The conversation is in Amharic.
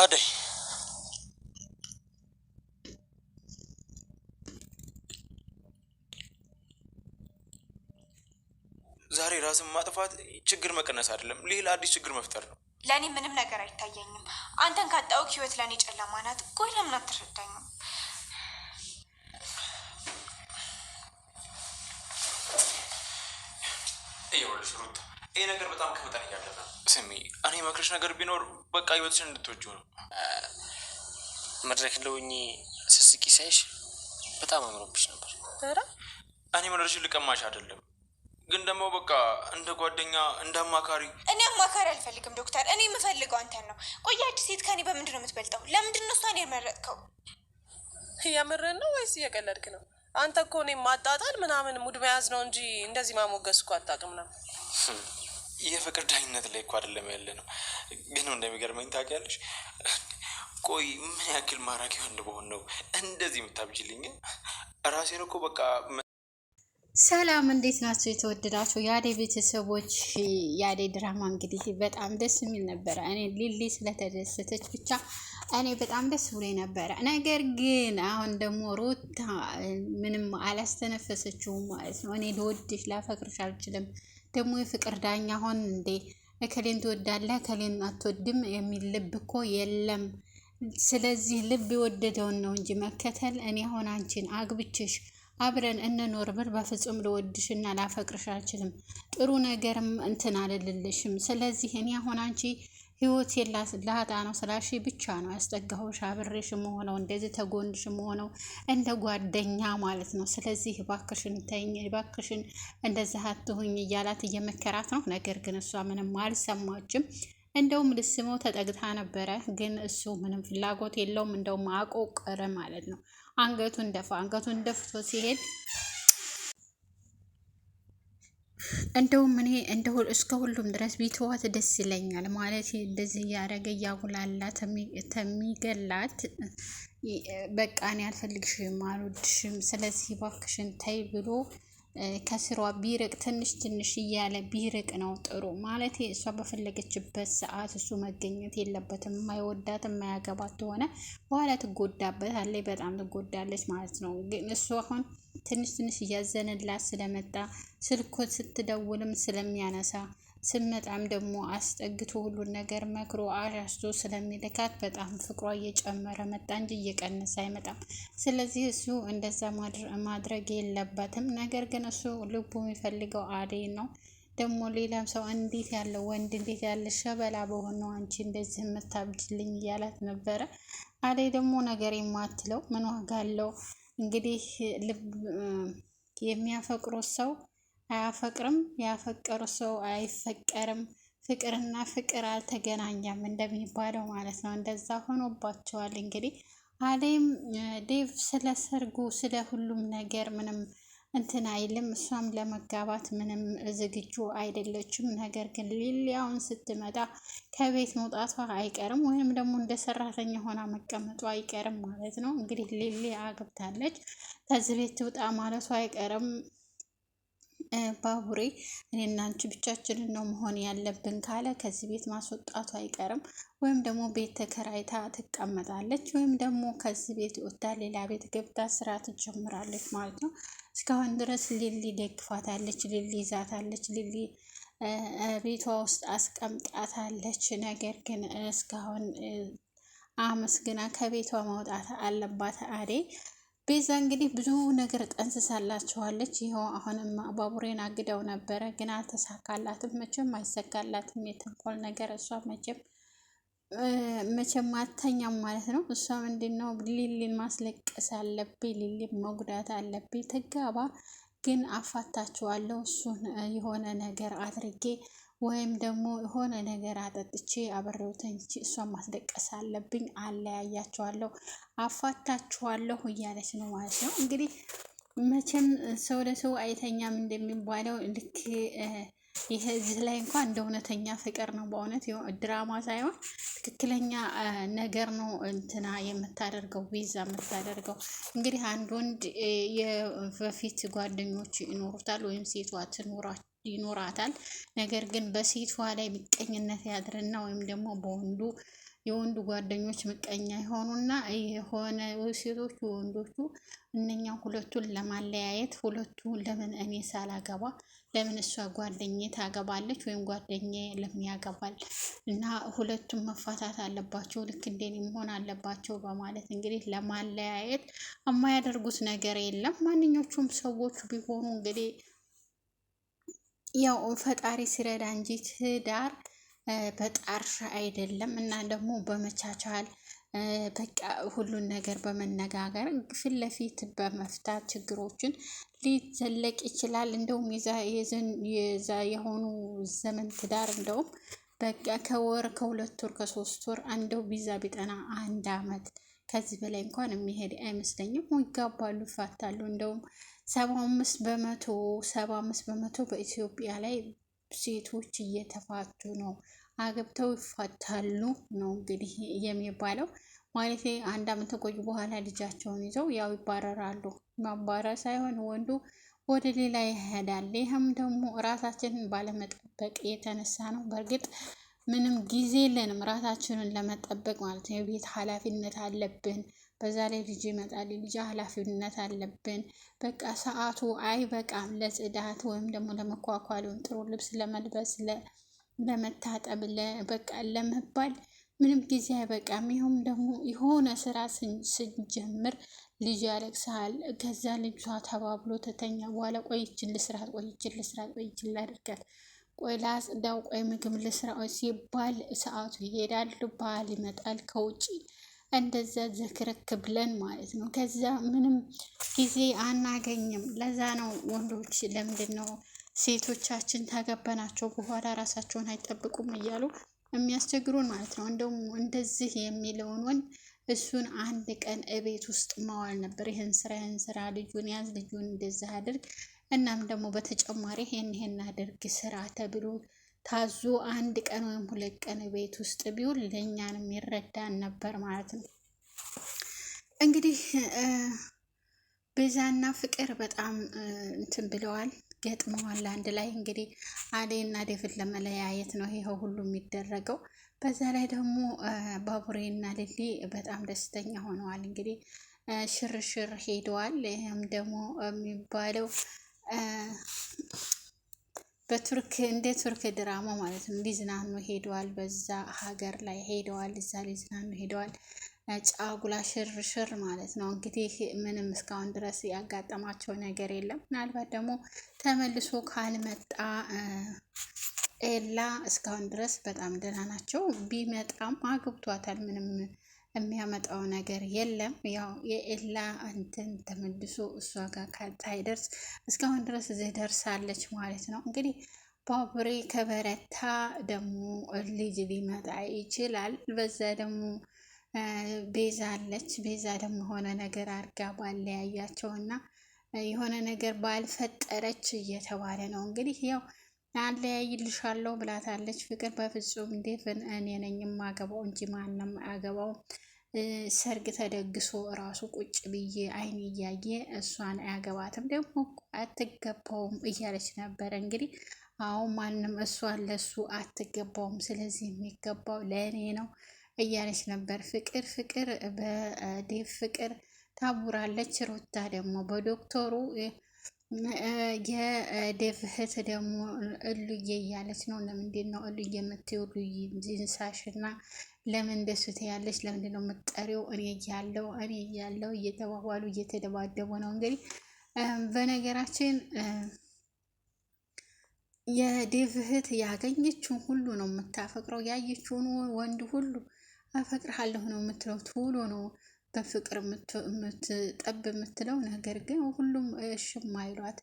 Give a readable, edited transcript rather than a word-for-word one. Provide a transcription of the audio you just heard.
አደይ ዛሬ ራስን ማጥፋት ችግር መቀነስ አይደለም፣ ሌላ አዲስ ችግር መፍጠር ነው። ለእኔ ምንም ነገር አይታየኝም። አንተን ካጣሁህ ህይወት ለእኔ ጨለማ ናት። ቆይ ለምን አትረዳኝም? ይኸውልሽ ሩታ፣ ይሄ ነገር በጣም ከመጠን እያለፈ ነው። ስሚ፣ እኔ መክረሽ ነገር ቢኖር በቃ ህይወትሽን እንድትወጂው ነው። መድረክ ለውኝ ስስቂ ሳይሽ በጣም አምሮብሽ ነበር። እኔ መድረሽን ልቀማሽ አይደለም፣ ግን ደግሞ በቃ እንደ ጓደኛ እንደ አማካሪ። እኔ አማካሪ አልፈልግም ዶክተር፣ እኔ የምፈልገው አንተን ነው። ቆይ አዲስ ሴት ከኔ በምንድን ነው የምትበልጠው? ለምንድን ነው እሷን የመረጥከው? እያመረን ነው ወይስ እየቀለድክ ነው? አንተ እኮ እኔ ማጣጣል ምናምን ሙድ መያዝ ነው እንጂ እንደዚህ ማሞገስ እኮ አታውቅም ነው። የፍቅር ዳኝነት ላይ እኮ አይደለም ያለ ነው። ግን እንደሚገርመኝ ታውቂያለሽ፣ ቆይ ምን ያክል ማራኪ ወንድ በሆን ነው እንደዚህ የምታብጅልኝ? ራሴን እኮ በቃ። ሰላም እንዴት ናቸው የተወደዳቸው የአደይ ቤተሰቦች? የአደይ ድራማ እንግዲህ በጣም ደስ የሚል ነበረ። እኔ ሊሊ ስለተደሰተች ብቻ እኔ በጣም ደስ ብሎ ነበረ። ነገር ግን አሁን ደግሞ ሩታ ምንም አላስተነፈሰችውም ማለት ነው። እኔ ልወድሽ ላፈቅርሽ አልችልም፣ ደግሞ የፍቅር ዳኛ ሆን እንዴ እከሌን ትወዳለህ እከሌን አትወድም የሚል ልብ እኮ የለም። ስለዚህ ልብ የወደደውን ነው እንጂ መከተል። እኔ አሁን አንቺን አግብችሽ አብረን እንኖር ብል በፍጹም ልወድሽና ላፈቅርሽ አልችልም። ጥሩ ነገርም እንትን አልልልሽም። ስለዚህ እኔ አሁን አንቺ ህይወት ላጣ ነው ስላሽ ብቻ ነው ያስጠጋሁሽ፣ አብሬሽ መሆነው እንደዚህ ተጎንሽ መሆነው እንደ ጓደኛ ማለት ነው። ስለዚህ እባክሽን ተይኝ፣ እባክሽን እንደዚህ አትሁኝ እያላት እየመከራት ነው። ነገር ግን እሷ ምንም አልሰማችም። እንደውም ልስመው ተጠግታ ነበረ፣ ግን እሱ ምንም ፍላጎት የለውም። እንደውም አቆቀረ ማለት ነው። አንገቱን ደፍቶ ሲሄድ እንደውም እኔ እስከ ሁሉም ድረስ ቢተዋት ደስ ይለኛል ማለት እንደዚህ እያደረገ እያጉላላ ተሚገላት። በቃ እኔ አልፈልግሽም አልወድሽም፣ ስለዚህ እባክሽን ተይ ብሎ ከስሯ ቢርቅ ትንሽ እያለ ቢርቅ ነው ጥሩ ማለት። እሷ በፈለገችበት ሰዓት እሱ መገኘት የለበትም። የማይወዳት የማያገባት ሆነ በኋላ ትጎዳበታለች፣ በጣም ትጎዳለች ማለት ነው። ግን እሱ አሁን ትንሽ እያዘንላት ስለመጣ ስልኮ ስትደውልም ስለሚያነሳ ስመጣም ደግሞ አስጠግቶ ሁሉን ነገር መክሮ አሻሽቶ ስለሚልካት በጣም ፍቅሯ እየጨመረ መጣ እንጂ እየቀነሰ አይመጣም። ስለዚህ እሱ እንደዛ ማድረግ የለበትም። ነገር ግን እሱ ልቡ የሚፈልገው አደይ ነው። ደግሞ ሌላም ሰው እንዴት ያለ ወንድ እንዴት ያለ ሸበላ በሆነው አንቺ እንደዚህ የምታብጅልኝ እያላት ነበረ። አደይ ደግሞ ነገር የማትለው ምን ዋጋ አለው እንግዲህ ልብ የሚያፈቅሩት ሰው አያፈቅርም፣ ያፈቀሩ ሰው አይፈቀርም። ፍቅርና ፍቅር አልተገናኛም እንደሚባለው ማለት ነው። እንደዛ ሆኖባቸዋል። እንግዲህ አደይም ዴቭ ስለ ሰርጉ ስለ ሁሉም ነገር ምንም እንትን አይልም። እሷም ለመጋባት ምንም ዝግጁ አይደለችም። ነገር ግን ሊሊያውን ስትመጣ ከቤት መውጣቷ አይቀርም፣ ወይም ደግሞ እንደ ሰራተኛ ሆና መቀመጧ አይቀርም ማለት ነው። እንግዲህ ሊሊ አግብታለች፣ ከዚህ ቤት ትውጣ ማለቷ አይቀርም። ባቡሬ እኔና አንቺ ብቻችንን ነው መሆን ያለብን ካለ ከዚህ ቤት ማስወጣቱ አይቀርም። ወይም ደግሞ ቤት ተከራይታ ትቀመጣለች፣ ወይም ደግሞ ከዚህ ቤት ወጣ ሌላ ቤት ገብታ ስራ ትጀምራለች ማለት ነው። እስካሁን ድረስ ሊሊ ደግፋታለች፣ ሊሊ ይዛታለች፣ ሊሊ ቤቷ ውስጥ አስቀምጣታለች። ነገር ግን እስካሁን አመስግና ከቤቷ መውጣት አለባት አደይ። ቤዛ እንግዲህ ብዙ ነገር ጠንስሳላችኋለች። ይኸው አሁንም ባቡሬን አግደው ነበረ፣ ግን አልተሳካላትም። መቼም አይሰካላትም የተንኮል ነገር። እሷ መቼም አተኛም ማለት ነው። እሷ ምንድን ነው ሊሊን ማስለቀስ አለብኝ፣ ሊሊን መጉዳት አለብኝ፣ ትጋባ ግን አፋታችኋለሁ፣ እሱን የሆነ ነገር አድርጌ ወይም ደግሞ የሆነ ነገር አጠጥቼ አብሬው ተኝቼ እሷን ማስለቀስ አለብኝ፣ አለያያቸዋለሁ፣ አፋታችኋለሁ እያለች ነው ማለት ነው። እንግዲህ መቼም ሰው ለሰው አይተኛም እንደሚባለው ልክ ይሄ እዚህ ላይ እንኳን እንደ እውነተኛ ፍቅር ነው። በእውነት ድራማ ሳይሆን ትክክለኛ ነገር ነው እንትና የምታደርገው ቤዛ የምታደርገው። እንግዲህ አንድ ወንድ በፊት ጓደኞች ይኖሩታል ወይም ሴቷ ይኖራታል። ነገር ግን በሴቷ ላይ ምቀኝነት ያድርና ወይም ደግሞ የወንዱ ጓደኞች ምቀኛ የሆኑና የሆነ ሴቶቹ ወንዶቹ እነኛ ሁለቱን ለማለያየት ለምን እኔ ሳላገባ ለምን እሷ ጓደኛዬ ታገባለች ወይም ጓደኛዬ ለምን ያገባል እና ሁለቱም መፋታት አለባቸው፣ ልክ እንደኔ መሆን አለባቸው በማለት እንግዲህ ለማለያየት የማያደርጉት ነገር የለም። ማንኛዎቹም ሰዎች ቢሆኑ እንግዲህ ያው ፈጣሪ ሲረዳ እንጂ ትዳር በጣርሻ አይደለም እና ደግሞ በመቻቻል በቃ ሁሉን ነገር በመነጋገር ፊት ለፊት በመፍታት ችግሮችን ሊዘለቅ ይችላል። እንደውም የዛ የሆኑ ዘመን ትዳር እንደውም በቃ ከወር ከሁለት ወር ከሶስት ወር እንደው ቢዛ ቢጠና 1 አመት ከዚህ በላይ እንኳን የሚሄድ አይመስለኝም። ይጋባሉ፣ ይፋታሉ። እንደውም 75% በኢትዮጵያ ላይ ሴቶች እየተፋቱ ነው፣ አገብተው ይፋታሉ ነው እንግዲህ የሚባለው። ማለት 1 አመት ከቆዩ በኋላ ልጃቸውን ይዘው ያው ይባረራሉ። ማባረር ሳይሆን ወንዱ ወደ ሌላ ይሄዳል። ይህም ደግሞ ራሳችንን ባለመጠበቅ የተነሳ ነው። በእርግጥ ምንም ጊዜ የለንም ራሳችንን ለመጠበቅ ማለት ነው። የቤት ኃላፊነት አለብን። በዛ ላይ ልጅ ይመጣል፣ ልጅ ኃላፊነት አለብን። በቃ ሰዓቱ አይበቃም ለጽዳት ወይም ደግሞ ለመኳኳል ወይም ጥሩ ልብስ ለመልበስ ለመታጠብ በቃ ለመባል ምንም ጊዜ አይበቃም። ይኸውም ደግሞ የሆነ ስራ ስንጀምር ልጅ ያለቅሳል። ከዛ ልጇ ተባብሎ ተተኛ በኋላ ቆይችን ልስራት፣ ቆይችን ላድርጋት፣ ቆይ ላጽዳው፣ ቆይ ምግብ ልስራ ሲባል ሰዓቱ ይሄዳል። ባል ይመጣል ከውጭ፣ እንደዛ ዝክርክ ብለን ማለት ነው። ከዛ ምንም ጊዜ አናገኝም። ለዛ ነው ወንዶች ለምንድን ነው ሴቶቻችን ታገባናቸው በኋላ ራሳቸውን አይጠብቁም እያሉ የሚያስቸግሩን ማለት ነው። እንደውም እንደዚህ የሚለውን ወንድ እሱን 1 ቀን እቤት ውስጥ ማዋል ነበር። ይህን ስራ፣ ልጁን ያዝ፣ ልጁን እንደዚህ አድርግ፣ እናም ደግሞ በተጨማሪ ይሄን አድርግ ስራ ተብሎ ታዞ 1 ቀን ወይም 2 ቀን ቤት ውስጥ ቢውል ለእኛንም ይረዳን ነበር ማለት ነው። እንግዲህ ቤዛና ፍቅር በጣም እንትን ብለዋል፣ ገጥመዋል አንድ ላይ። እንግዲህ አደይና ዴቭን ለመለያየት ነው ይሄ ሁሉ የሚደረገው። በዛ ላይ ደግሞ ባቡሬና ሊሊ በጣም ደስተኛ ሆነዋል። እንግዲህ ሽርሽር ሄደዋል። ይህም ደግሞ የሚባለው እንደ ቱርክ ድራማ ማለት ነው። ሊዝናኑ ሄደዋል፣ በዛ ሀገር ላይ ሄደዋል፣ እዛ ሊዝናኑ ሄደዋል። ጫጉላ ሽርሽር ማለት ነው። እንግዲህ ምንም እስካሁን ድረስ ያጋጠማቸው ነገር የለም። ምናልባት ደግሞ ተመልሶ ካልመጣ ኤላ እስካሁን ድረስ በጣም ደህና ናቸው። ቢመጣም አግብቷታል። ምንም የሚያመጣው ነገር የለም። ያው የኤላ እንትን ተመልሶ እሷ ጋር ካልታይደርስ እስካሁን ድረስ እዚህ ደርሳለች ማለት ነው። እንግዲህ ባቡሬ ከበረታ ደግሞ ልጅ ሊመጣ ይችላል። በዛ ደግሞ ቤዛ አለች። ቤዛ ደግሞ የሆነ ነገር አድርጋ ባለያያቸው እና የሆነ ነገር ባልፈጠረች እየተባለ ነው። እንግዲህ ያው አለያይልሻለሁ ብላታለች ፍቅር። በፍጹም ዴቭን እኔ ነኝ የማገባው እንጂ ማንም አገባው፣ ሰርግ ተደግሶ እራሱ ቁጭ ብዬ አይን እያየ እሷን አያገባትም፣ ደግሞ አትገባውም እያለች ነበረ። እንግዲህ አሁን ማንም እሷን ለሱ አትገባውም፣ ስለዚህ የሚገባው ለእኔ ነው እያለች ነበር። ፍቅር በዴቭ ፍቅር ታቡራለች። ሩታ ደግሞ በዶክተሩ የዴቭ እህት ደግሞ እሉዬ እያለች ነው። ለምንድን ነው እሉዬ የምትይው? እሉዬ ጂንሳሽና ለምን እንደሱ ትያለች? ለምንድን ነው የምትጠሪው? እኔ እያለው እየተባባሉ እየተደባደቡ ነው። እንግዲህ በነገራችን የዴቭ እህት ያገኘችውን ሁሉ ነው የምታፈቅረው። ያየችውን ወንድ ሁሉ አፈቅርሃለሁ ነው የምትለው። ቶሎ ነው በፍቅር የምትጠብ የምትለው። ነገር ግን ሁሉም እሽም አይሏት።